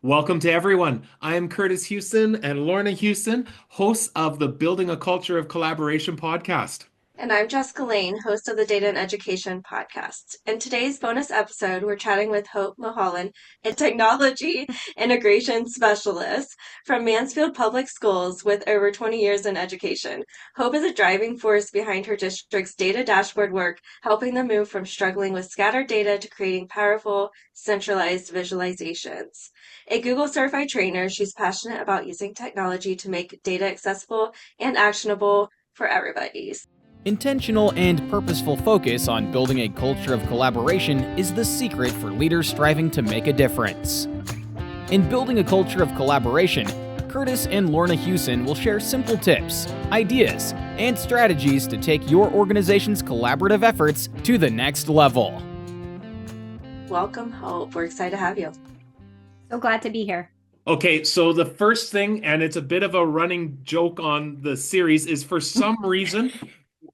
Welcome to everyone. I am Kurtis Hewson and Lorna Hewson, hosts of the Building a Culture of Collaboration podcast. And I'm Jessica Lane, host of the Data and Education podcast. In today's bonus episode, we're chatting with Hope Mulholland, a technology integration specialist from Mansfield Public Schools with over 20 years in education. Hope is a driving force behind her district's data dashboard work, helping them move from struggling with scattered data to creating powerful, centralized visualizations. A Google certified trainer, she's passionate about using technology to make data accessible and actionable for everybody. Intentional and purposeful focus on building a culture of collaboration is the secret for leaders striving to make a difference. In building a culture of collaboration, Kurtis and Lorna Hewson will share simple tips, ideas, and strategies to take your organization's collaborative efforts to the next level. Welcome, Hope. We're excited to have you. So glad to be here. Okay, so the first thing, and it's a bit of a running joke on the series, is for some reason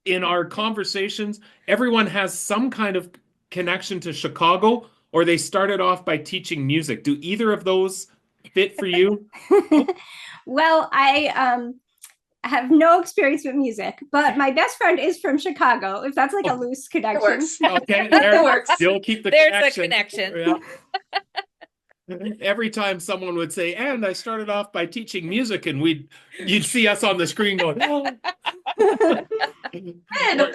in our conversations, everyone has some kind of connection to Chicago, or they started off by teaching music. Do either of those fit for you? Well, I have no experience with music, but my best friend is from Chicago, if that's like a loose connection. It works. Okay, It works. Still keep the There's connection. the connection. Yeah. Every time someone would say, and I started off by teaching music, and you'd see us on the screen going, oh.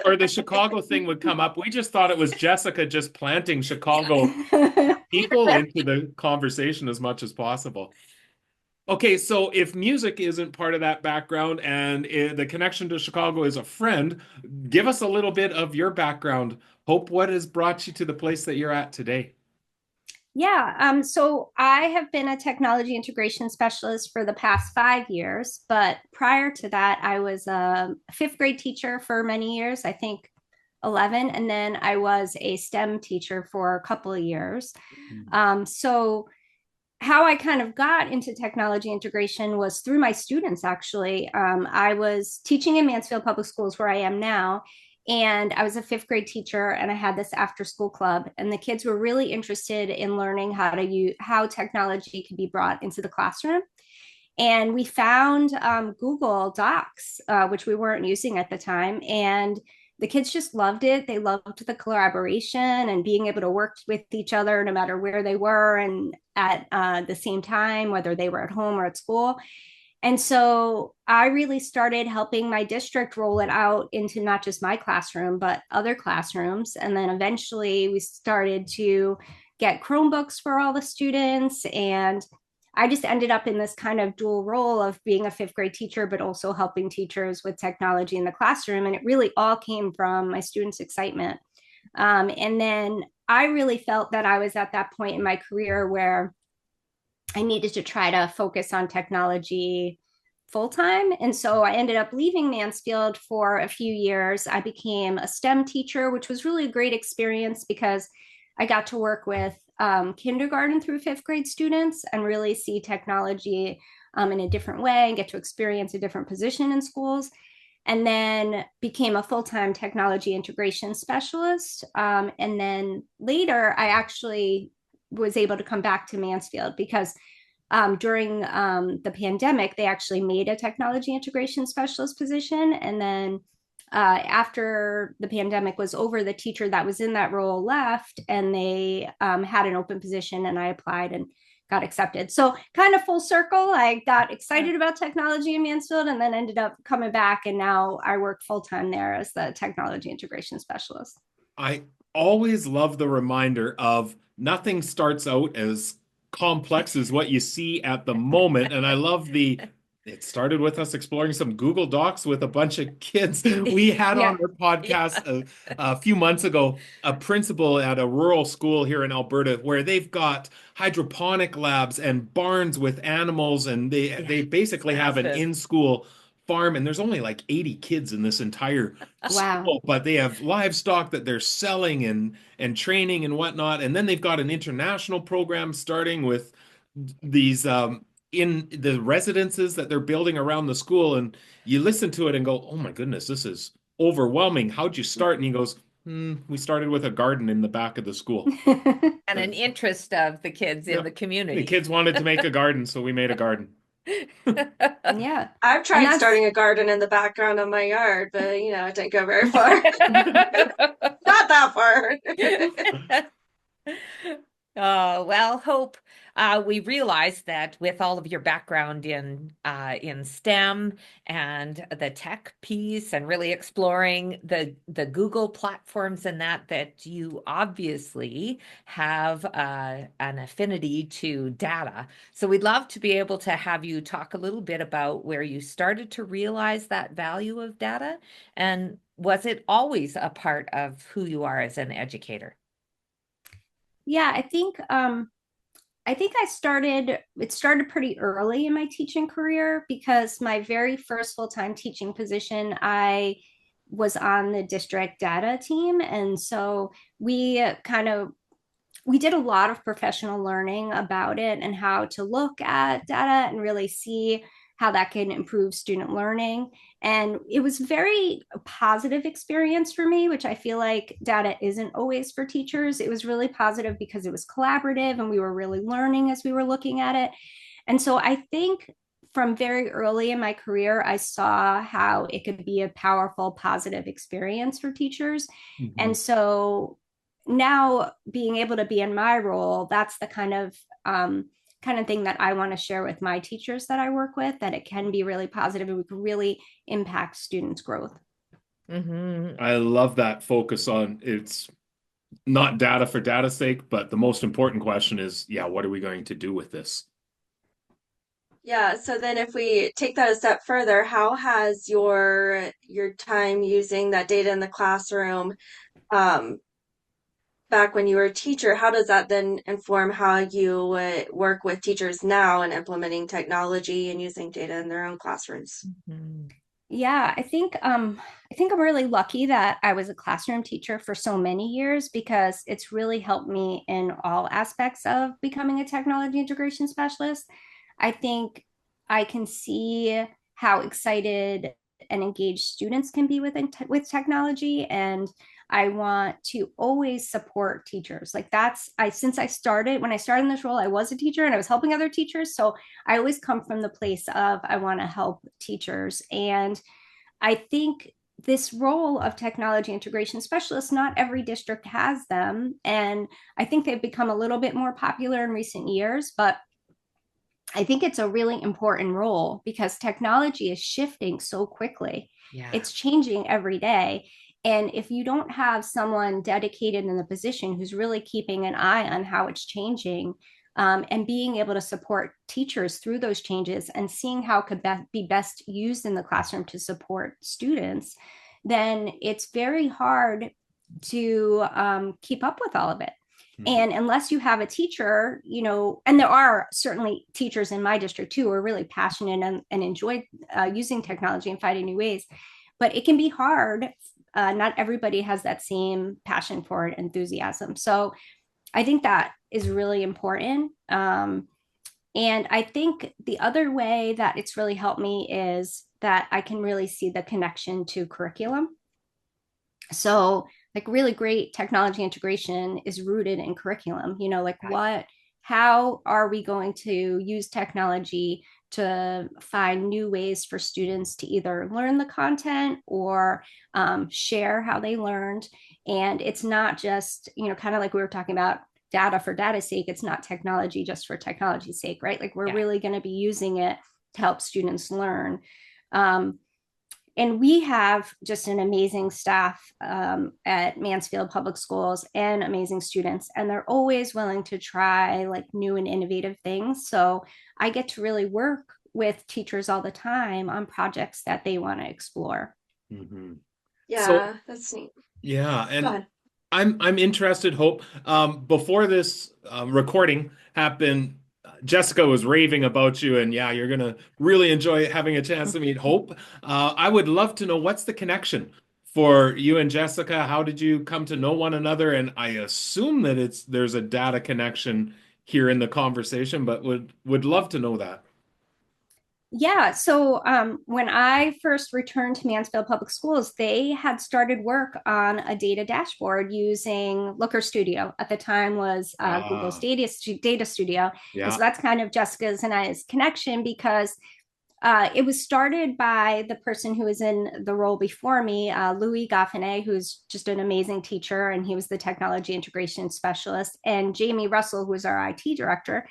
or the Chicago thing would come up. We just thought it was Jessica just planting Chicago people into the conversation as much as possible. Okay, so if music isn't part of that background and the connection to Chicago is a friend, give us a little bit of your background. Hope, what has brought you to the place that you're at today? Yeah, so I have been a technology integration specialist for the past 5 years, but prior to that, I was a fifth grade teacher for many years, I think 11, and then I was a STEM teacher for a couple of years. So how I kind of got into technology integration was through my students, actually. I was teaching in Mansfield Public Schools, where I am now, and I was a fifth grade teacher, and I had this after school club, and the kids were really interested in learning how technology could be brought into the classroom. And we found Google Docs, which we weren't using at the time, and the kids just loved it. They loved the collaboration and being able to work with each other no matter where they were and at the same time, whether they were at home or at school. And so I really started helping my district roll it out into not just my classroom, but other classrooms. And then eventually we started to get Chromebooks for all the students. And I just ended up in this kind of dual role of being a fifth grade teacher, but also helping teachers with technology in the classroom. And it really all came from my students' excitement. And then I really felt that I was at that point in my career where I needed to try to focus on technology full time. And so I ended up leaving Mansfield for a few years. I became a STEM teacher, which was really a great experience because I got to work with kindergarten through fifth grade students and really see technology in a different way and get to experience a different position in schools. And then became a full-time technology integration specialist. And then later, I actually was able to come back to Mansfield because during the pandemic, they actually made a technology integration specialist position. And then after the pandemic was over, the teacher that was in that role left, and they had an open position, and I applied and got accepted. So kind of full circle, I got excited about technology in Mansfield and then ended up coming back. And now I work full-time there as the technology integration specialist. I always love the reminder of nothing starts out as complex as what you see at the moment. And I love it started with us exploring some Google Docs with a bunch of kids. We had on our podcast a few months ago, a principal at a rural school here in Alberta where they've got hydroponic labs and barns with animals, and they basically have an in-school farm, and there's only like 80 kids in this entire school, but they have livestock that they're selling and training and whatnot. And then they've got an international program starting with these in the residences that they're building around the school. And you listen to it and go, oh my goodness, this is overwhelming. How'd you start? And he goes, We started with a garden in the back of the school. And an interest of the kids in Yeah. the The community. kids wanted to make a garden, so we made a garden. Yeah. I've tried that's- starting a garden in the background of my yard, but it didn't go very far. Not that far. Well, Hope, we realize that with all of your background in STEM and the tech piece and really exploring the Google platforms and that you obviously have an affinity to data. So we'd love to be able to have you talk a little bit about where you started to realize that value of data, and was it always a part of who you are as an educator? Yeah, I think it started pretty early in my teaching career because my very first full-time teaching position, I was on the district data team. And so we did a lot of professional learning about it and how to look at data and really see how that can improve student learning. And it was very positive experience for me, which I feel like data isn't always for teachers. It was really positive because it was collaborative and we were really learning as we were looking at it. And so I think from very early in my career, I saw how it could be a powerful, positive experience for teachers. Mhm. And so now being able to be in my role, that's the kind of thing that I want to share with my teachers that I work with, that it can be really positive and we can really impact students' growth. Mm-hmm. I love that focus on it's not data for data's sake, but the most important question is, what are we going to do with this? Yeah, so then if we take that a step further, how has your time using that data in the classroom, back when you were a teacher, how does that then inform how you work with teachers now in implementing technology and using data in their own classrooms? Mm-hmm. Yeah, I think I'm really lucky that I was a classroom teacher for so many years because it's really helped me in all aspects of becoming a technology integration specialist. I think I can see how excited and engaged students can be with technology, and I want to always support teachers. Like since I started when I started in this role, I was a teacher and I was helping other teachers. So I always come from the place of I want to help teachers. And I think this role of technology integration specialist, not every district has them. And I think they've become a little bit more popular in recent years, but I think it's a really important role because technology is shifting so quickly. Yeah. It's changing every day. And if you don't have someone dedicated in the position who's really keeping an eye on how it's changing, and being able to support teachers through those changes and seeing how it could be best used in the classroom to support students, then it's very hard to keep up with all of it. And unless you have a teacher, and there are certainly teachers in my district too who are really passionate and enjoy using technology and finding new ways, but it can be hard. Not everybody has that same passion for it, enthusiasm. So I think that is really important. And I think the other way that it's really helped me is that I can really see the connection to curriculum. So like really great technology integration is rooted in curriculum, how are we going to use technology to find new ways for students to either learn the content or share how they learned. And it's not just, kind of like we were talking about data for data's sake. It's not technology just for technology's sake, right? Like we're really going to be using it to help students learn. And we have just an amazing staff at Mansfield Public Schools and amazing students, and they're always willing to try like new and innovative things. So I get to really work with teachers all the time on projects that they want to explore. Mm-hmm. Yeah, that's neat. Yeah, Go ahead. and I'm interested, Hope. Before this recording happened, Jessica was raving about you, and you're gonna really enjoy having a chance to meet Hope. I would love to know what's the connection for you and Jessica. How did you come to know one another? And I assume that there's a data connection here in the conversation, but would love to know that. Yeah. So when I first returned to Mansfield Public Schools, they had started work on a data dashboard using Looker Studio. At the time was Google's Ah, data studio. And so yeah. that's kind of Jessica's and I's connection because it was started by the person who was in the role before me, Louis Gaffinet, who's just an amazing teacher, and he was the technology integration specialist, and Jamie Russell, who was our IT director.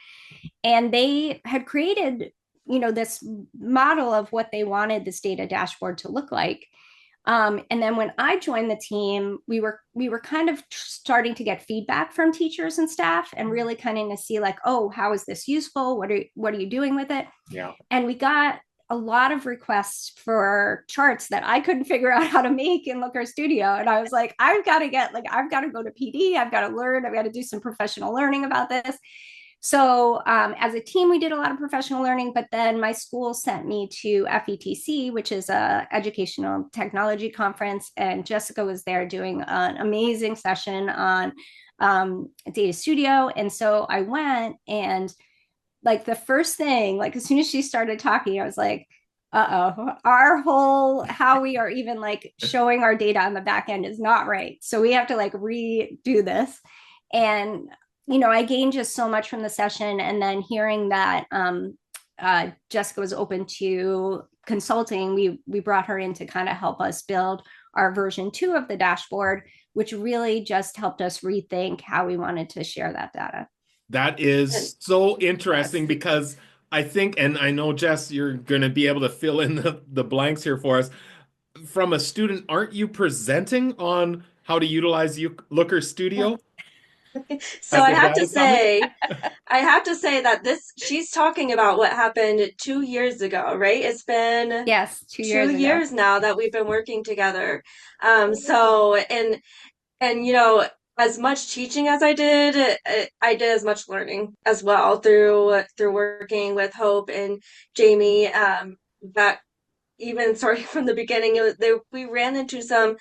And they had created, this model of what they wanted this data dashboard to look like. And then when I joined the team, we were kind of starting to get feedback from teachers and staff, and really kind of to see like, oh, how is this useful? What are you doing with it? Yeah. And we got a lot of requests for charts that I couldn't figure out how to make in Looker Studio. And I was like, I've got to go to PD. I've got to learn. I've got to do some professional learning about this. So as a team, we did a lot of professional learning, but then my school sent me to FETC, which is a educational technology conference, and Jessica was there doing an amazing session on Data Studio. And so I went, and like the first thing, like as soon as she started talking, I was like, uh-oh, our whole how we are even like showing our data on the back end is not right. So we have to like redo this. And I gained just so much from the session. And then hearing that Jessica was open to consulting, we brought her in to kind of help us build our version 2 of the dashboard, which really just helped us rethink how we wanted to share that data. That And is so interesting yes. because I think, and I know, Jess, you're going to be able to fill in the blanks here for us. From a student, aren't you presenting on how to utilize Looker Studio So at the Data Summit? I have to say that she's talking about what happened 2 years ago, right? It's been Yes, two two years ago. years now that we've been working together. So and as much teaching as I did as much learning as well through working with Hope and Jamie. That even starting from the beginning, we ran into some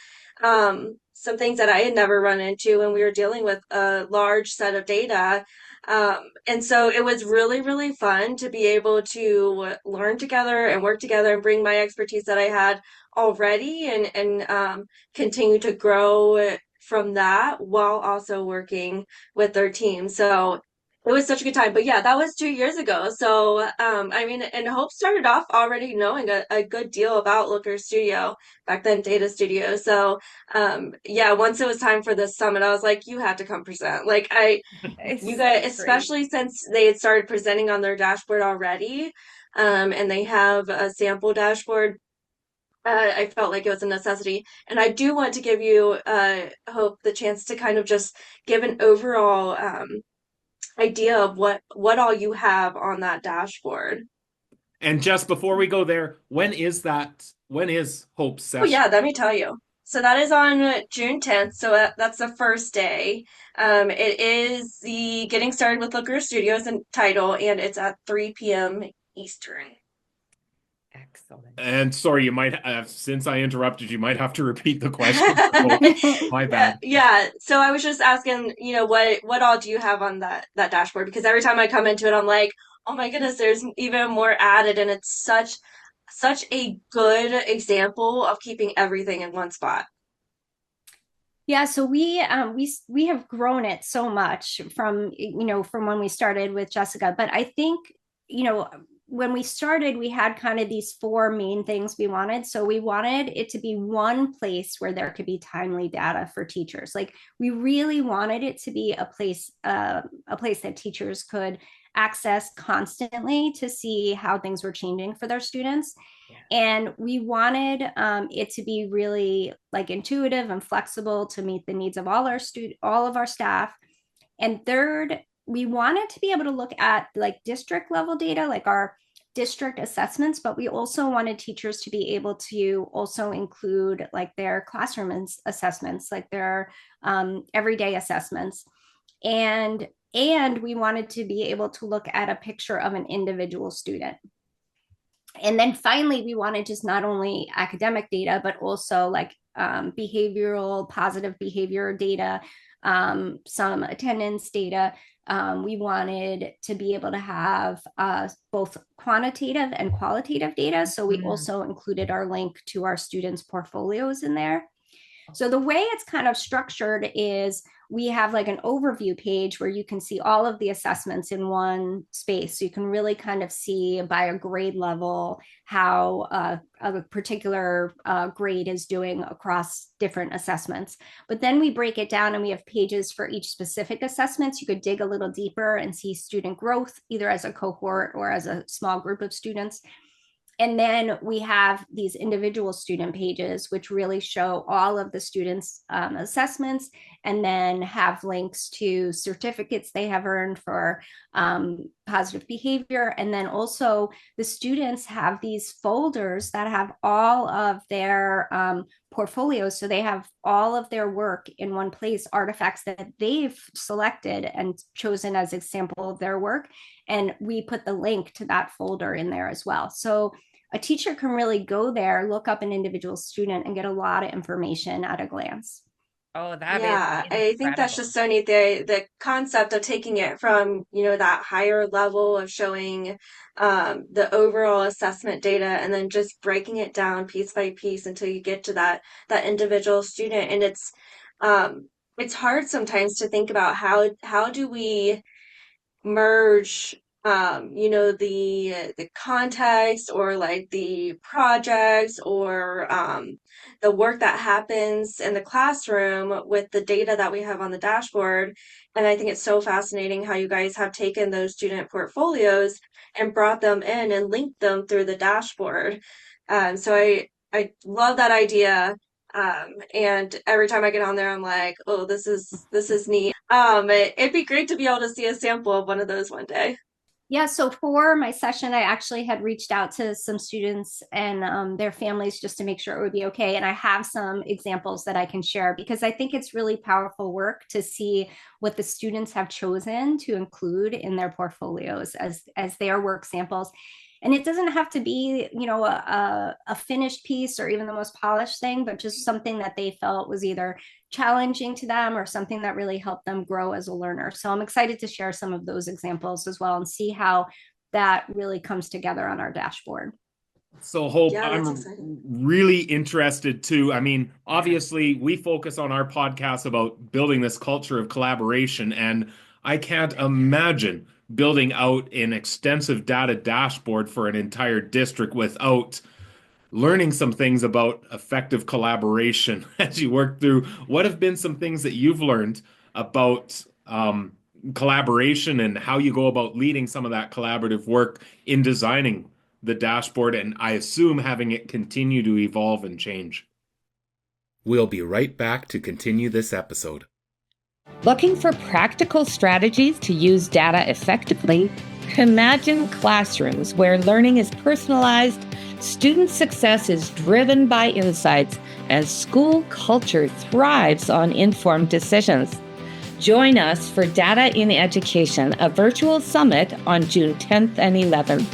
things that I had never run into when we were dealing with a large set of data. And so it was really, really fun to be able to learn together and work together and bring my expertise that I had already and continue to grow from that while also working with their team. So it was such a good time. But yeah, that was 2 years ago. So, I mean, and Hope started off already knowing a good deal about Looker Studio, back then Data Studio. So, yeah, once it was time for this summit, I was like, you have to come present. Like, you It's guys, so great. especially since they had started presenting on their dashboard already, and they have a sample dashboard. I felt like it was a necessity. And I do want to give you, Hope, the chance to kind of just give an overall, idea of what all you have on that dashboard. And just before we go there, when is that? When is Hope's Oh session? yeah, let me tell you. So that is on June 10th. So that's the first day. It is the Getting Started with Looker Studios and title, and it's at 3 p.m. Eastern. Excellent. And sorry, you might have, since I interrupted, you might have to repeat the question for Hope. My bad. Yeah. So I was just asking, what all do you have on that dashboard? Because every time I come into it, I'm like, oh my goodness, there's even more added, and it's such a good example of keeping everything in one spot. Yeah, so we have grown it so much from when we started with Jessica. But I think you know when we started, we had kind of these four main things we wanted. So we wanted it to be one place where there could be timely data for teachers. Like we really wanted it to be a place that teachers could access constantly to see how things were changing for their students. Yeah. And we wanted it to be really like intuitive and flexible to meet the needs of all of our staff. And third, we wanted to be able to look at like district level data, like our district assessments, but we also wanted teachers to be able to also include like their classroom assessments, like their everyday assessments. And we wanted to be able to look at a picture of an individual student. And then finally, we wanted just not only academic data, but also like behavioral, positive behavior data, some attendance data. We wanted to be able to have both quantitative and qualitative data. So we also included our link to our students' portfolios in there. So the way it's kind of structured is we have like an overview page where you can see all of the assessments in one space. So you can really kind of see by a grade level how a particular grade is doing across different assessments. But then we break it down and we have pages for each specific assessment. So you could dig a little deeper and see student growth, either as a cohort or as a small group of students. And then we have these individual student pages, which really show all of the students' assessments, and then have links to certificates they have earned for positive behavior. And then also the students have these folders that have all of their portfolios. So they have all of their work in one place, artifacts that they've selected and chosen as a sample of their work. And we put the link to that folder in there as well. So a teacher can really go there, look up an individual student, and get a lot of information at a glance. Oh, that Yeah, is I think that's incredible. just so neat. The concept of taking it from, that higher level of showing the overall assessment data and then just breaking it down piece by piece until you get to that individual student. And it's hard sometimes to think about how do we merge the context or like the projects or the work that happens in the classroom with the data that we have on the dashboard. And I think it's so fascinating how you guys have taken those student portfolios and brought them in and linked them through the dashboard. So I love that idea. And every time I get on there, I'm like, oh, this is neat. It'd be great to be able to see a sample of one of those one day. Yeah, so for my session, I actually had reached out to some students and their families just to make sure it would be okay. And I have some examples that I can share because I think it's really powerful work to see what the students have chosen to include in their portfolios as their work samples. And it doesn't have to be, a finished piece or even the most polished thing, but just something that they felt was either challenging to them or something that really helped them grow as a learner. So I'm excited to share some of those examples as well and see how that really comes together on our dashboard. So, Hope, Yeah, that's I'm exciting. really interested too. I mean, obviously, we focus on our podcast about building this culture of collaboration, and I can't imagine building out an extensive data dashboard for an entire district without learning some things about effective collaboration as you work through. What have been some things that you've learned about collaboration and how you go about leading some of that collaborative work in designing the dashboard, and I assume having it continue to evolve and change? We'll be right back to continue this episode. Looking for practical strategies to use data effectively? Imagine classrooms where learning is personalized, student success is driven by insights, and school culture thrives on informed decisions. Join us for Data in Education, a virtual summit on June 10th and 11th.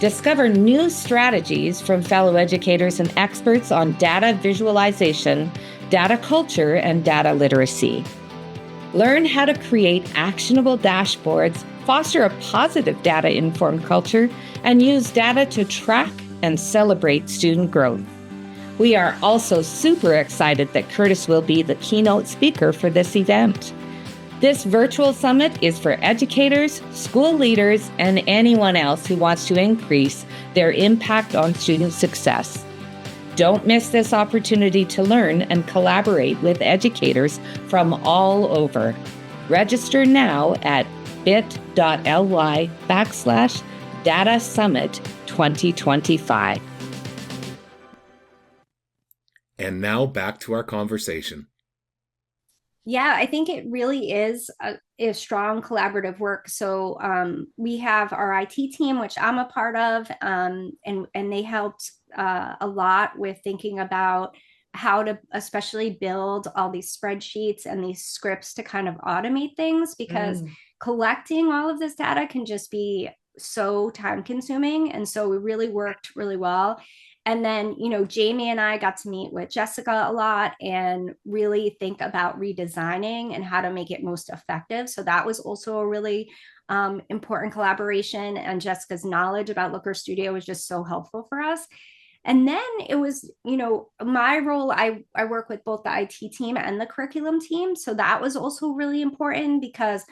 Discover new strategies from fellow educators and experts on data visualization, data culture, and data literacy. Learn how to create actionable dashboards, foster a positive data-informed culture, and use data to track and celebrate student growth. We are also super excited that Kurtis will be the keynote speaker for this event. This virtual summit is for educators, school leaders, and anyone else who wants to increase their impact on student success. Don't miss this opportunity to learn and collaborate with educators from all over. Register now at bit.ly/Data Summit 2025. And now back to our conversation. Yeah, I think it really is a strong collaborative work. So we have our IT team, which I'm a part of, and they helped a lot with thinking about how to especially build all these spreadsheets and these scripts to kind of automate things, because collecting all of this data can just be so time consuming. And so we really worked really well. And then, Jamie and I got to meet with Jessica a lot and really think about redesigning and how to make it most effective. So that was also a really important collaboration. And Jessica's knowledge about Looker Studio was just so helpful for us. And then it was, my role, I work with both the IT team and the curriculum team. So that was also really important because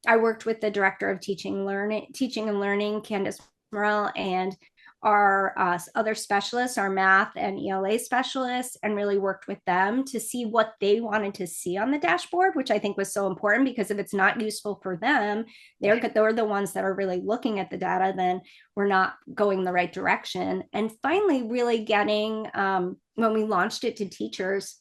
I worked with the director of teaching and learning, Candace Morrell, and our other specialists, our math and ELA specialists, and really worked with them to see what they wanted to see on the dashboard, which I think was so important, because if it's not useful for them, they're the ones that are really looking at the data, then we're not going the right direction. And finally, really getting, when we launched it to teachers,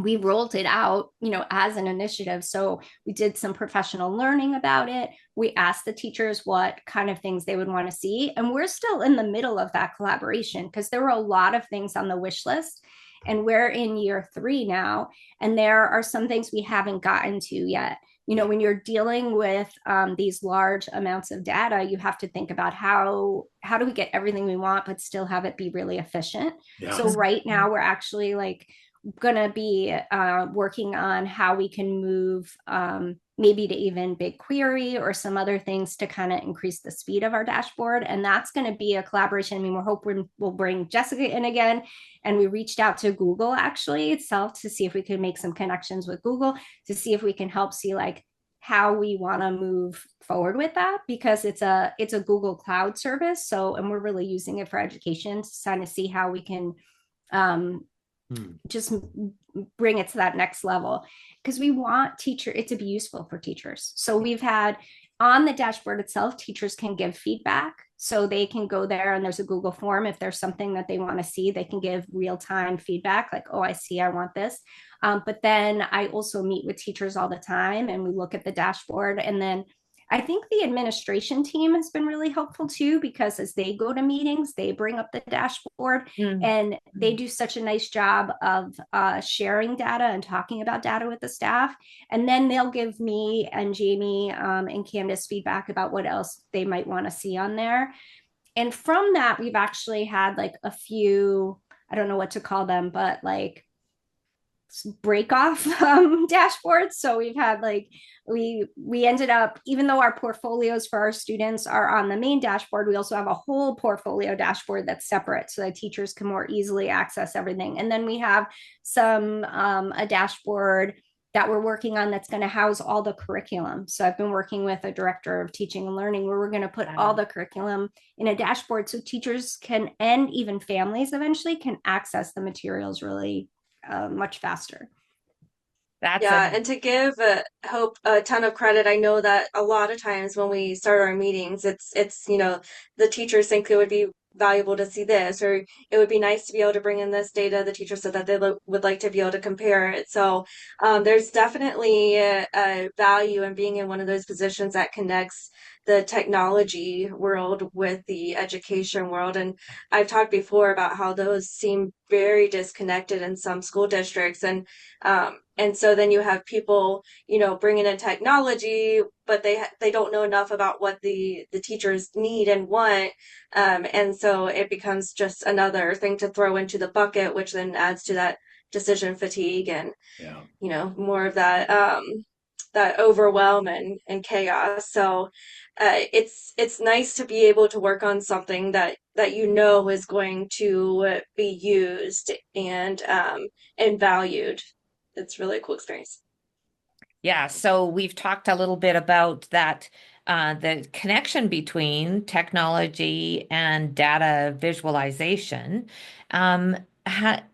we rolled it out, as an initiative. So we did some professional learning about it. We asked the teachers what kind of things they would want to see. And we're still in the middle of that collaboration because there were a lot of things on the wish list. And we're in year 3 now. And there are some things we haven't gotten to yet. When you're dealing with these large amounts of data, you have to think about how do we get everything we want, but still have it be really efficient. Yeah. So right now we're actually going to be working on how we can move maybe to even BigQuery or some other things to kind of increase the speed of our dashboard. And that's going to be a collaboration. I mean, we're hoping we'll bring Jessica in again. And we reached out to Google actually itself to see if we could make some connections with Google to see if we can help see how we want to move forward with that, because it's a Google Cloud service. So, and we're really using it for education to kind of see how we can just bring it to that next level, because we want it to be useful for teachers. So we've had on the dashboard itself, teachers can give feedback. So they can go there and there's a Google form. If there's something that they want to see, they can give real-time feedback oh, I see, I want this. But then I also meet with teachers all the time and we look at the dashboard. And then I think the administration team has been really helpful too, because as they go to meetings, they bring up the dashboard and they do such a nice job of sharing data and talking about data with the staff. And then they'll give me and Jamie and Candace feedback about what else they might want to see on there. And from that, we've actually had a few, I don't know what to call them, but break off dashboards. So we've had we ended up, even though our portfolios for our students are on the main dashboard, we also have a whole portfolio dashboard that's separate so that teachers can more easily access everything. And then we have a dashboard that we're working on that's going to house all the curriculum. So I've been working with a director of teaching and learning where we're going to put all the curriculum in a dashboard so teachers can, and even families eventually, can access the materials really much faster. And to give Hope a ton of credit, I know that a lot of times when we start our meetings, it's the teachers think it would be valuable to see this, or it would be nice to be able to bring in this data. The teacher said that they would like to be able to compare it. So there's definitely a value in being in one of those positions that connects the technology world with the education world. And I've talked before about how those seem very disconnected in some school districts. And so then you have people, bringing in technology, but they don't know enough about what the teachers need and want. And so it becomes just another thing to throw into the bucket, which then adds to that decision fatigue and, more of that overwhelm and chaos. So it's nice to be able to work on something that is going to be used and valued. It's really a cool experience. Yeah, so we've talked a little bit about that, the connection between technology and data visualization,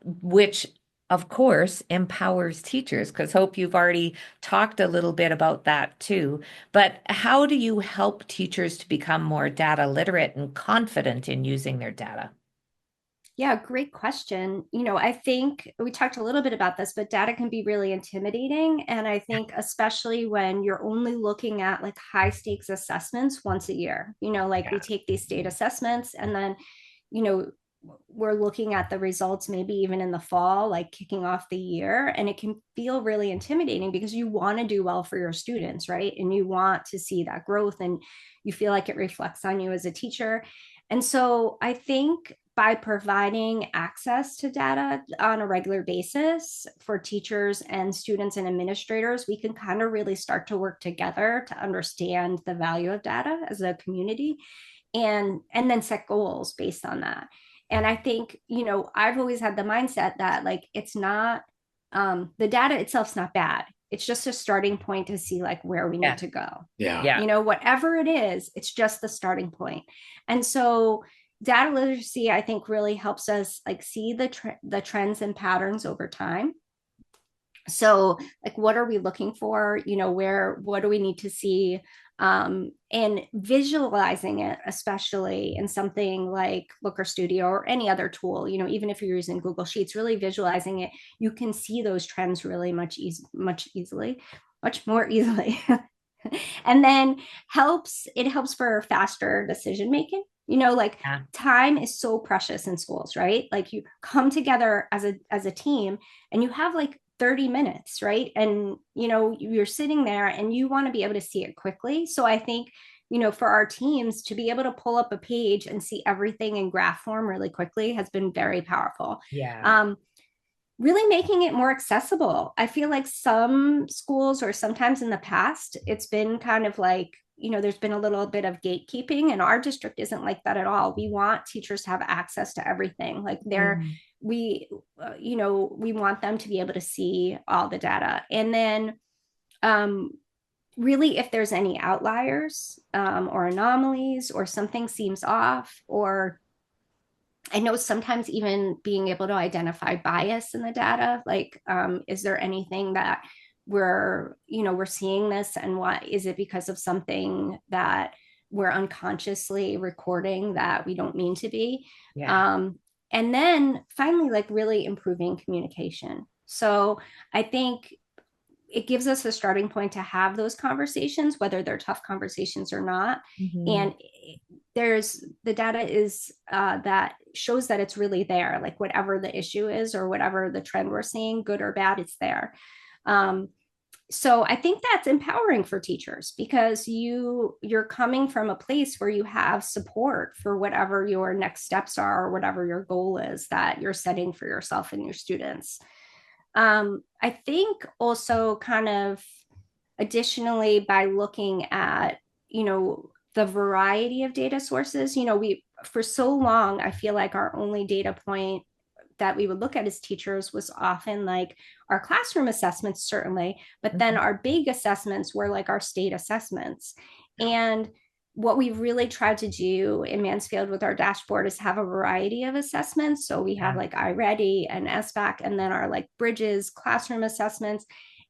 which of course empowers teachers, because Hope, you've already talked a little bit about that too. But how do you help teachers to become more data literate and confident in using their data? Yeah, great question. I think we talked a little bit about this, but data can be really intimidating. And I think especially when you're only looking at high stakes assessments once a year, we take these state assessments and then, we're looking at the results maybe even in the fall, kicking off the year. And it can feel really intimidating because you want to do well for your students, right? And you want to see that growth and you feel like it reflects on you as a teacher. And so I think by providing access to data on a regular basis for teachers and students and administrators, we can kind of really start to work together to understand the value of data as a community, and then set goals based on that. And I think, I've always had the mindset that like, it's not, the data itself's not bad. It's just a starting point to see like where we need to go. Yeah. Whatever it is, it's just the starting point. And so data literacy, I think, really helps us like see the trends and patterns over time. So like, what are we looking for? What do we need to see? And visualizing it, especially in something like Looker Studio or any other tool, even if you're using Google Sheets, really visualizing it, you can see those trends really much more easily. And then it helps for faster decision making. Time is so precious in schools, right? Like you come together as a team and you have like 30 minutes, right? And, you're sitting there and you want to be able to see it quickly. So I think, for our teams to be able to pull up a page and see everything in graph form really quickly has been very powerful. Yeah. Really making it more accessible. I feel like some schools, or sometimes in the past, it's been kind of like, there's been a little bit of gatekeeping, and our district isn't like that at all. We want teachers to have access to everything. Like we want them to be able to see all the data. And then really, if there's any outliers or anomalies or something seems off, or I know sometimes even being able to identify bias in the data, like, is there anything that we're seeing this, and what is it because of something that we're unconsciously recording that we don't mean to be? And then finally, like really improving communication. So I think it gives us a starting point to have those conversations, whether they're tough conversations or not. And there's the data is that shows that it's really there, like whatever the issue is or whatever the trend we're seeing, good or bad, it's there. So I think that's empowering for teachers, because you're coming from a place where you have support for whatever your next steps are, or whatever your goal is that you're setting for yourself and your students. I think also kind of additionally, by looking at, the variety of data sources, for so long, I feel like our only data point that we would look at as teachers was often like our classroom assessments, certainly, but then our big assessments were like our state assessments. And what we've really tried to do in Mansfield with our dashboard is have a variety of assessments. So we have like iReady and SBAC, and then our like Bridges classroom assessments.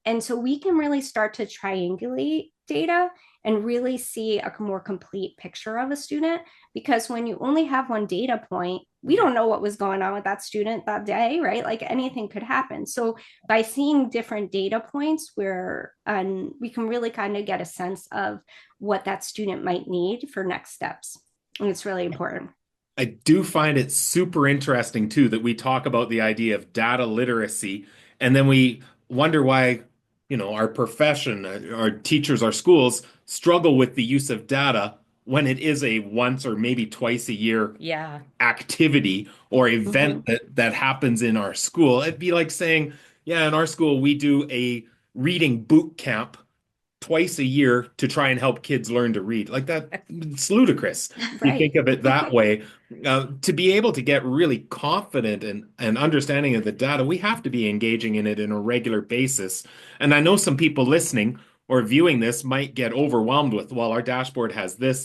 And so we can really start to triangulate data and really see a more complete picture of a student, because when you only have one data point, we don't know what was going on with that student that day, right? Like anything could happen. So by seeing different data points, we can really kind of get a sense of what that student might need for next steps. And it's really important. I do find it super interesting too that we talk about the idea of data literacy, and then we wonder why, our profession, our teachers, our schools struggle with the use of data when it is a once or maybe twice a year activity or event that happens in our school. It'd be like saying, yeah, in our school, we do a reading boot camp twice a year to try and help kids learn to read. Like that, it's ludicrous. Right. You think of it that way. To be able to get really confident and understanding of the data, we have to be engaging in it in a regular basis. And I know some people listening or viewing this might get overwhelmed with, well, our dashboard has this.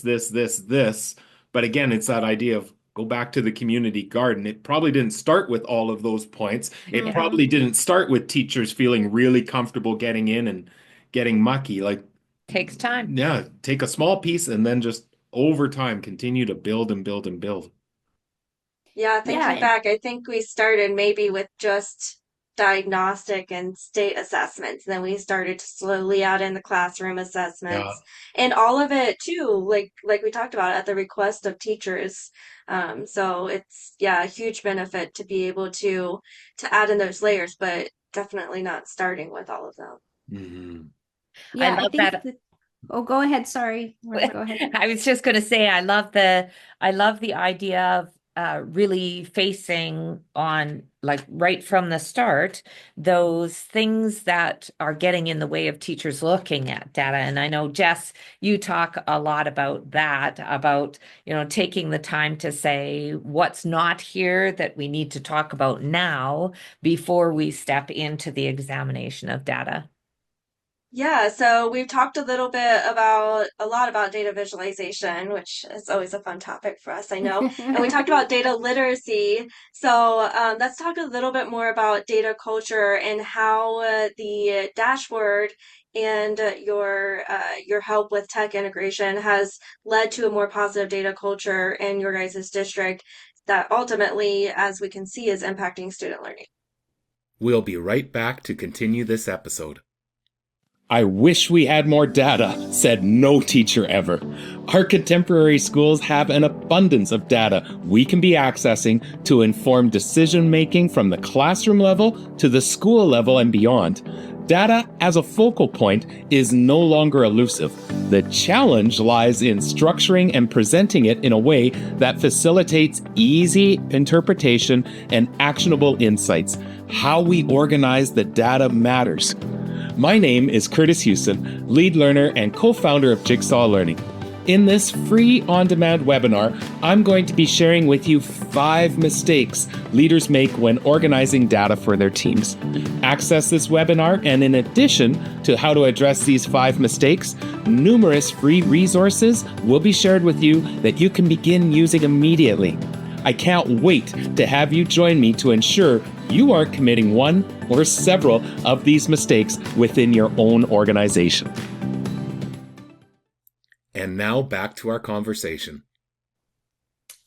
But again, it's that idea of go back to the community garden. It probably didn't start with all of those points. It probably didn't start with teachers feeling really comfortable getting in and getting mucky. Like, takes time. Yeah, take a small piece and then just over time continue to build and build and build. Yeah, thinking back, I think we started maybe with just diagnostic and state assessments. Then we started to slowly add in the classroom assessments and all of it too, like we talked about, at the request of teachers. So it's a huge benefit to be able to add in those layers, but definitely not starting with all of them. Mm-hmm. Yeah, I love that. Go ahead. Sorry. Go ahead. I was just going to say, I love the idea of really facing on, like right from the start, those things that are getting in the way of teachers looking at data. And I know, Jess, you talk a lot about that, about, taking the time to say what's not here that we need to talk about now before we step into the examination of data. Yeah, so we've talked a lot about data visualization, which is always a fun topic for us, I know. And we talked about data literacy. So let's talk a little bit more about data culture and how the dashboard and your help with tech integration has led to a more positive data culture in your guys' district that ultimately, as we can see, is impacting student learning. We'll be right back to continue this episode. I wish we had more data, said no teacher ever. Our contemporary schools have an abundance of data we can be accessing to inform decision-making from the classroom level to the school level and beyond. Data as a focal point is no longer elusive. The challenge lies in structuring and presenting it in a way that facilitates easy interpretation and actionable insights. How we organize the data matters. My name is Kurtis Hewson, lead learner and co-founder of Jigsaw Learning. In this free on-demand webinar, I'm going to be sharing with you 5 mistakes leaders make when organizing data for their teams. Access this webinar, and in addition to how to address these 5 mistakes, numerous free resources will be shared with you that you can begin using immediately. I can't wait to have you join me to ensure you aren't committing one or several of these mistakes within your own organization. And now back to our conversation.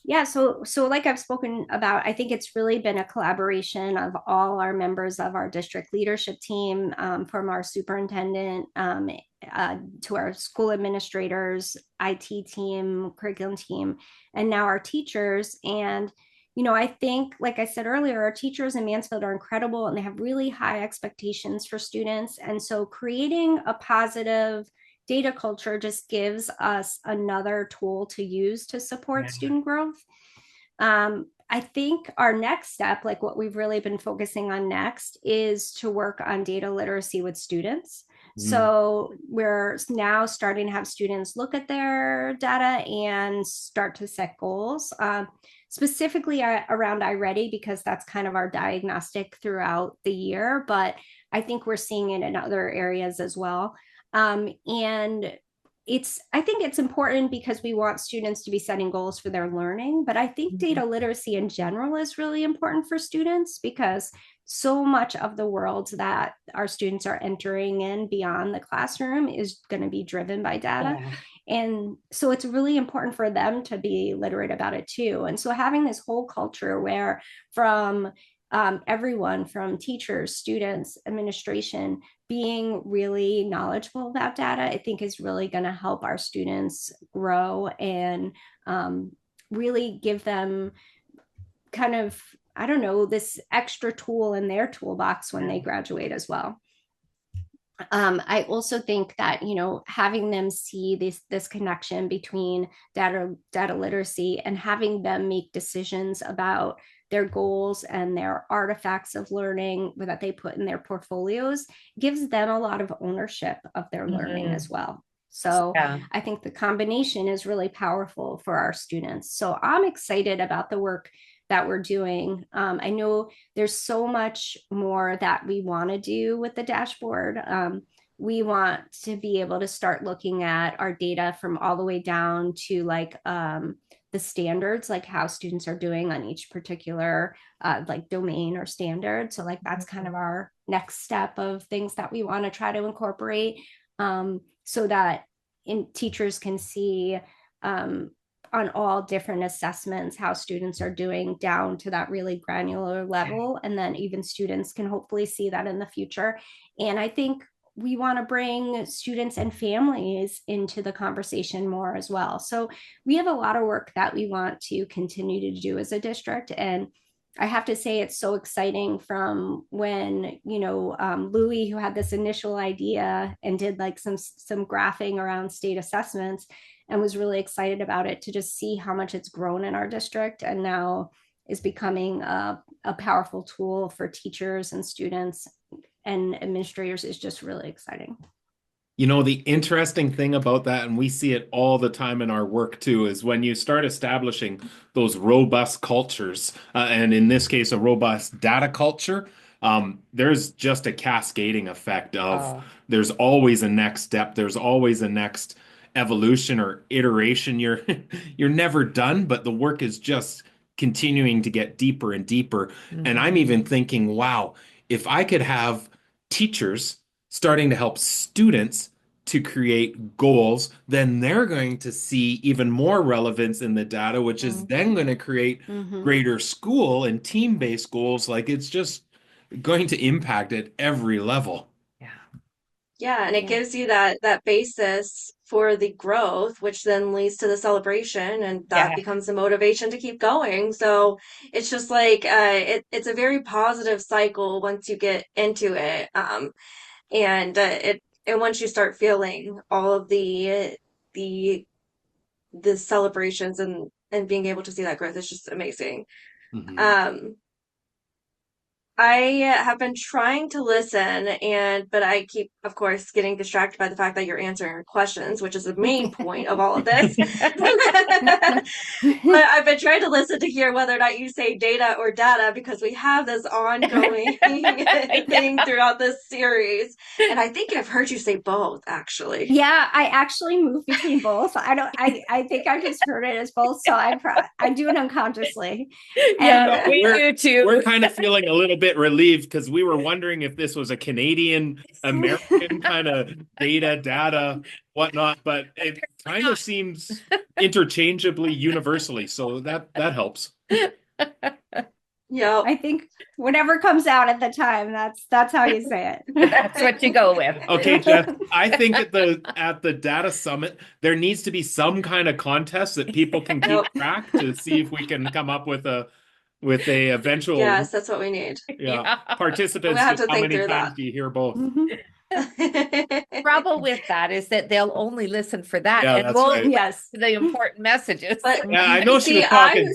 Yeah, so like I've spoken about, I think it's really been a collaboration of all our members of our district leadership team, from our superintendent to our school administrators, IT team, curriculum team, and now our teachers. And I think, like I said earlier, our teachers in Mansfield are incredible and they have really high expectations for students. And so creating a positive data culture just gives us another tool to use to support student growth. I think our next step, like what we've really been focusing on next, is to work on data literacy with students. So we're now starting to have students look at their data and start to set goals, specifically around iReady, because that's kind of our diagnostic throughout the year. But I think we're seeing it in other areas as well. And I think it's important because we want students to be setting goals for their learning, but I think data literacy in general is really important for students because so much of the world that our students are entering in beyond the classroom is going to be driven by data. Yeah. And so it's really important for them to be literate about it too. And so having this whole culture where from everyone from teachers, students, administration, being really knowledgeable about data, I think is really going to help our students grow and really give them kind of, I don't know, this extra tool in their toolbox when they graduate as well. I also think that, having them see this connection between data literacy and having them make decisions about their goals and their artifacts of learning that they put in their portfolios gives them a lot of ownership of their learning as well. So yeah. I think the combination is really powerful for our students. So I'm excited about the work that we're doing. I know there's so much more that we want to do with the dashboard. We want to be able to start looking at our data from all the way down to the standards, like how students are doing on each particular domain or standard. So that's kind of our next step of things that we want to try to incorporate, so that teachers can see on all different assessments how students are doing down to that really granular level. And then even students can hopefully see that in the future. And I think we want to bring students and families into the conversation more as well. So we have a lot of work that we want to continue to do as a district. And I have to say, it's so exciting from when, Louis, who had this initial idea and did some graphing around state assessments. and was really excited about it to just see how much it's grown in our district and now is becoming a powerful tool for teachers and students and administrators is just really exciting. The interesting thing about that, and we see it all the time in our work too, is when you start establishing those robust cultures, and in this case, a robust data culture, there's just a cascading effect of there's always a next step, there's always a next evolution or iteration. You're never done, but the work is just continuing to get deeper and deeper. And I'm even thinking, wow, if I could have teachers starting to help students to create goals, then they're going to see even more relevance in the data, which is then going to create greater school and team-based goals. Like it's just going to impact at every level. Yeah, and it gives you that basis for the growth, which then leads to the celebration, and that becomes the motivation to keep going. So it's just like it's a very positive cycle once you get into it. And once you start feeling all of the celebrations and being able to see that growth is just amazing. I have been trying to listen, but I keep, of course, getting distracted by the fact that you're answering questions, which is the main point of all of this. But I've been trying to listen to hear whether or not you say data or data, because we have this ongoing thing throughout this series. And I think I've heard you say both, actually. Yeah, I actually move between both. I think I just heard it as both, so I do it unconsciously. Yeah, we do too. We're kind of feeling a little bit relieved because we were wondering if this was a Canadian American kind of data whatnot, but it kind of seems interchangeably universally, so that helps. Yeah, I think whatever comes out at the time, that's how you say it. That's what you go with. Okay, Jeff, I think at the data summit there needs to be some kind of contest that people can keep track to see if we can come up with a eventual. Yes, that's what we need. Yeah. Participants, have to how think many through times that. do you hear both? Trouble with that is that they'll only listen for that Yeah, and that's won't right. Yes. the important messages. But Yeah, I know she was see, talking.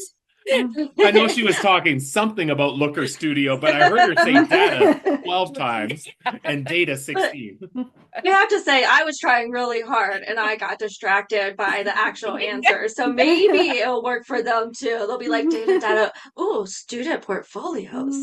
I know she was talking something about Looker Studio, but I heard her say data 12 times and data 16. I have to say, I was trying really hard and I got distracted by the actual answer. So maybe it'll work for them too. They'll be like data. Ooh, student portfolios.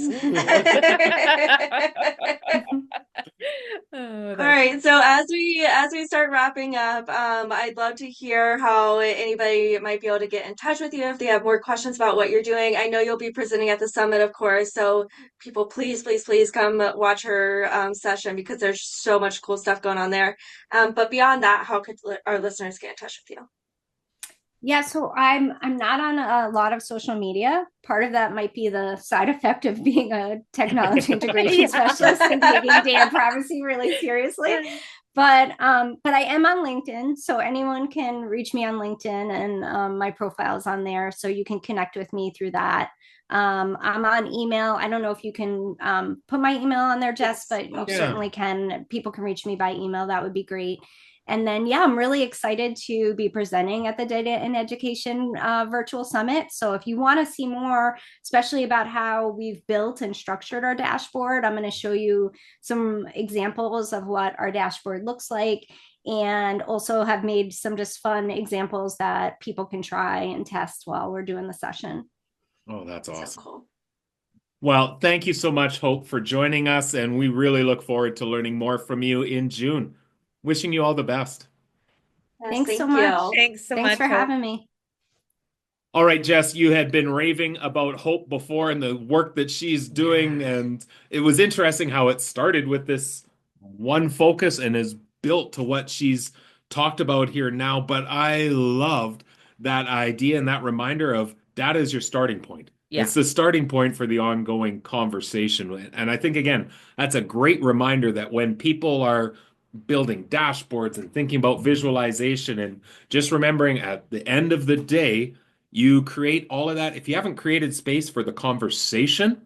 All right. So as we start wrapping up, I'd love to hear how anybody might be able to get in touch with you if they have more questions about what you're doing. I know you'll be presenting at the summit, of course. So people, please come watch her session, because there's so much cool stuff going on there. But beyond that, how could our listeners get in touch with you? Yeah, so I'm not on a lot of social media. Part of that might be the side effect of being a technology integration specialist and taking data privacy really seriously. But I am on LinkedIn, so anyone can reach me on LinkedIn, and my profile is on there, so you can connect with me through that. I'm on email. I don't know if you can put my email on there, Jess, but you certainly can. People can reach me by email. That would be great. And then, yeah, I'm really excited to be presenting at the Data and Education Virtual Summit. So if you want to see more, especially about how we've built and structured our dashboard, I'm going to show you some examples of what our dashboard looks like, and also have made some just fun examples that people can try and test while we're doing the session. Oh, that's awesome. So cool. Well, thank you so much, Hope, for joining us, and we really look forward to learning more from you in June. Wishing you all the best. Yes, Thanks so thank much. you. Thanks so much. Thanks for having me. All right, Jess, you had been raving about Hope before and the work that she's doing, and it was interesting how it started with this one focus and is built to what she's talked about here now. But I loved that idea and that reminder of data is your starting point. Yeah. It's the starting point for the ongoing conversation. And I think, again, that's a great reminder that when people are building dashboards and thinking about visualization, and just remembering at the end of the day, you create all of that. If you haven't created space for the conversation,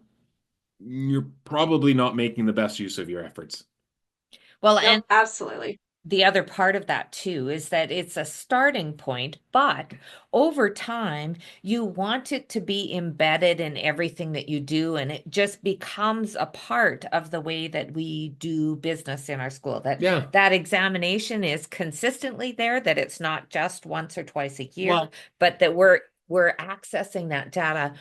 you're probably not making the best use of your efforts. Well, Yep, and absolutely. the other part of that too is that it's a starting point, but over time, you want it to be embedded in everything that you do, and it just becomes a part of the way that we do business in our school. That Yeah. that examination is consistently there, that it's not just once or twice a year, Well, but that we're accessing that data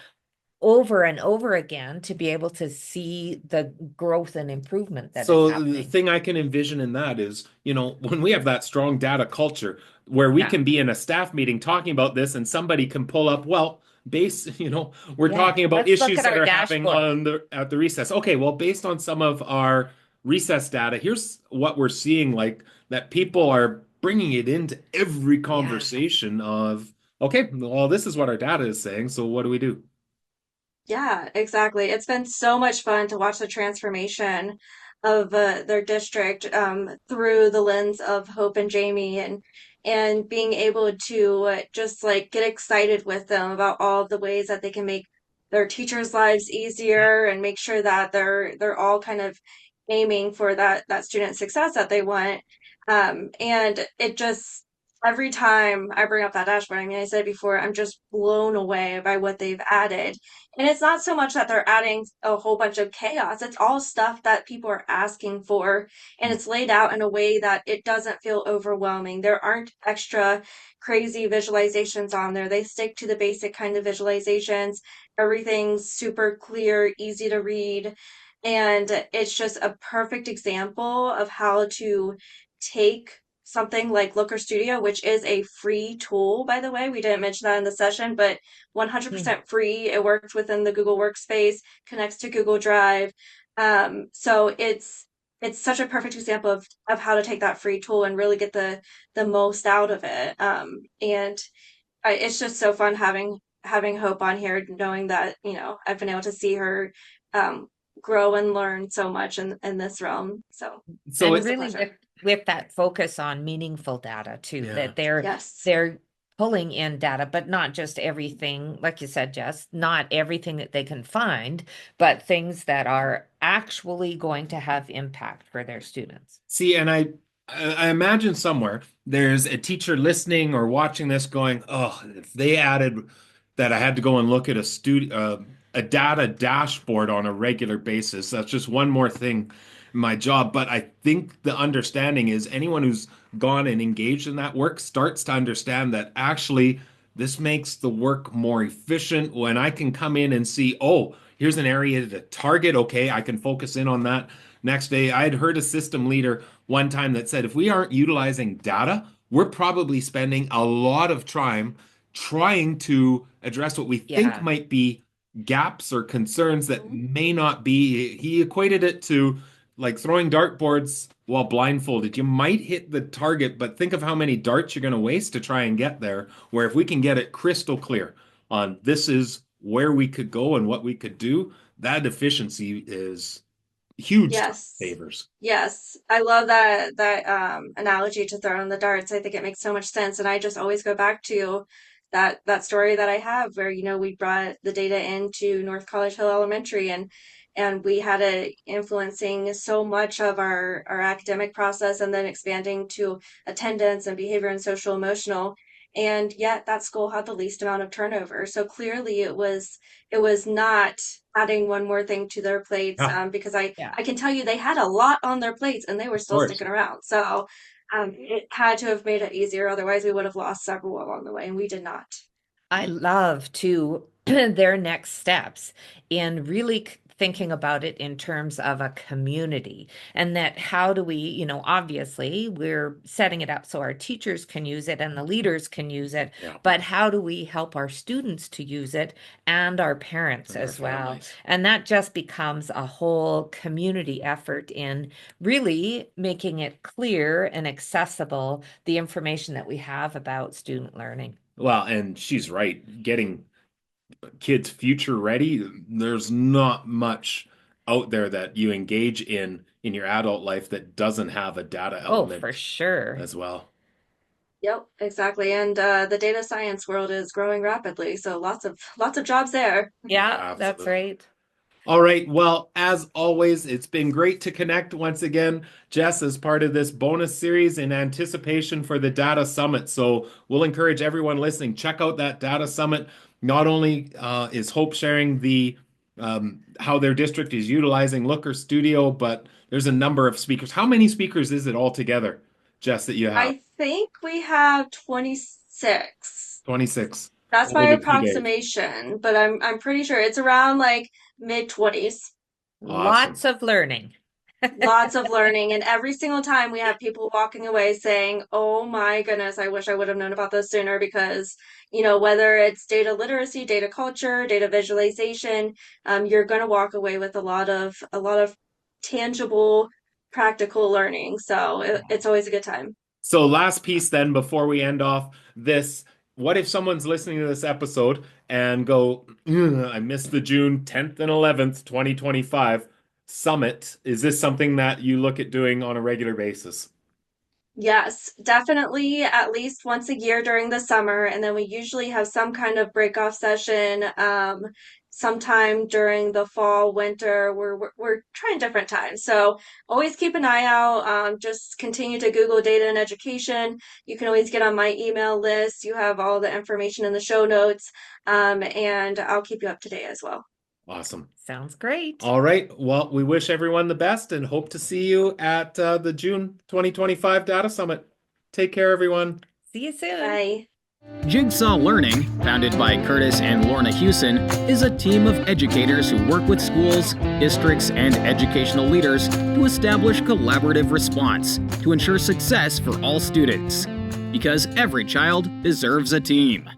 over and over again to be able to see the growth and improvement that is so the happening. thing I can envision in that is, when we have that strong data culture where we Yeah. can be in a staff meeting talking about this and somebody can pull up, well, we're Yeah, talking about let's look issues at that our are happening dashboard. at the recess. Okay, well, based on some of our recess data, here's what we're seeing, like that people are bringing it into every Yeah. conversation of, okay, well, this is what our data is saying, so what do we do? Yeah, exactly. It's been so much fun to watch the transformation of their district through the lens of Hope and Jamie, and being able to just like get excited with them about all of the ways that they can make their teachers' lives easier and make sure that they're all kind of aiming for that student success that they want. And it just every time I bring up that dashboard, I mean, I said it before, I'm just blown away by what they've added. And it's not so much that they're adding a whole bunch of chaos. It's all stuff that people are asking for, and it's laid out in a way that it doesn't feel overwhelming. There aren't extra crazy visualizations on there. They stick to the basic kind of visualizations. Everything's super clear, easy to read, and it's just a perfect example of how to take something like Looker Studio, which is a free tool, by the way. We didn't mention that in the session, but Hmm. 100% free. It works within the Google Workspace, connects to Google Drive. So it's such a perfect example of how to take that free tool and really get the most out of it. And it's just so fun having Hope on here, knowing that I've been able to see her um, grow and learn so much in this realm. So So And it's a really pleasure. with that focus on meaningful data too, yeah. that they're Yes. they're pulling in data, but not just everything, like you said, Jess, not everything that they can find, but things that are actually going to have impact for their students. See, and I imagine somewhere there's a teacher listening or watching this going, "Oh, if they added that I had to go and look at a data dashboard on a regular basis, that's just one more thing in my job." But I think the understanding is anyone who's gone and engaged in that work starts to understand that actually this makes the work more efficient when I can come in and see, oh, here's an area to target. Okay, I can focus in on that next day. I had heard a system leader one time that said if we aren't utilizing data, we're probably spending a lot of time trying to address what we think Yeah. might be gaps or concerns that Mhm. may not be. He equated it to like throwing dartboards while blindfolded. You might hit the target, but think of how many darts you're going to waste to try and get there. Where if we can get it crystal clear on this is where we could go and what we could do, that efficiency is huge time Yes. savers. Yes. I love that analogy to throw in the darts. I think it makes so much sense. And I just always go back to that story that I have where, we brought the data into North College Hill Elementary, and we had it influencing so much of our academic process, and then expanding to attendance and behavior and social emotional. And yet that school had the least amount of turnover. So clearly it was not adding one more thing to their plates, Yeah, because I Yeah. I can tell you they had a lot on their plates and they were of still course. sticking around. So it had to have made it easier. Otherwise, we would have lost several along the way, and we did not. I love to their next steps in really thinking about it in terms of a community, and that how do we, obviously we're setting it up so our teachers can use it and the leaders can use it, Yeah, but how do we help our students to use it and our parents and our as well? families. And that just becomes a whole community effort in really making it clear and accessible, the information that we have about student learning. Well, and she's right. Getting kids future ready, there's not much out there that you engage in your adult life that doesn't have a data Oh, for element sure. as well. Yep, exactly. And the data science world is growing rapidly, so lots of jobs there. Yeah, that's Absolutely. right. All right. Well, as always, it's been great to connect once again, Jess, as part of this bonus series in anticipation for the Data Summit. So we'll encourage everyone listening, check out that Data Summit. Not only is Hope sharing the how their district is utilizing Looker Studio, but there's a number of speakers. How many speakers is it altogether, Jess, that you have? I think we have 26. 26 That's my over the 2 days. approximation, but I'm pretty sure it's around like mid-20s. Lots of learning. Lots of learning, and every single time we have people walking away saying, "Oh my goodness, I wish I would have known about this sooner," because, whether it's data literacy, data culture, data visualization, you're going to walk away with a lot of tangible, practical learning. So it's always a good time. So last piece then, before we end off this, what if someone's listening to this episode and go, I missed the June 10th and 11th, 2025 summit. Is this something that you look at doing on a regular basis? Yes, definitely at least once a year during the summer. And then we usually have some kind of break-off session sometime during the fall, winter. We're trying different times. So always keep an eye out. Just continue to Google data and education. You can always get on my email list. You have all the information in the show notes. And I'll keep you up to date as well. Awesome. Sounds great. All right. Well, we wish everyone the best and hope to see you at the June 2025 Data Summit. Take care, everyone. See you soon. Bye. Jigsaw Learning, founded by Kurtis and Lorna Hewson, is a team of educators who work with schools, districts, and educational leaders to establish collaborative response to ensure success for all students. Because every child deserves a team.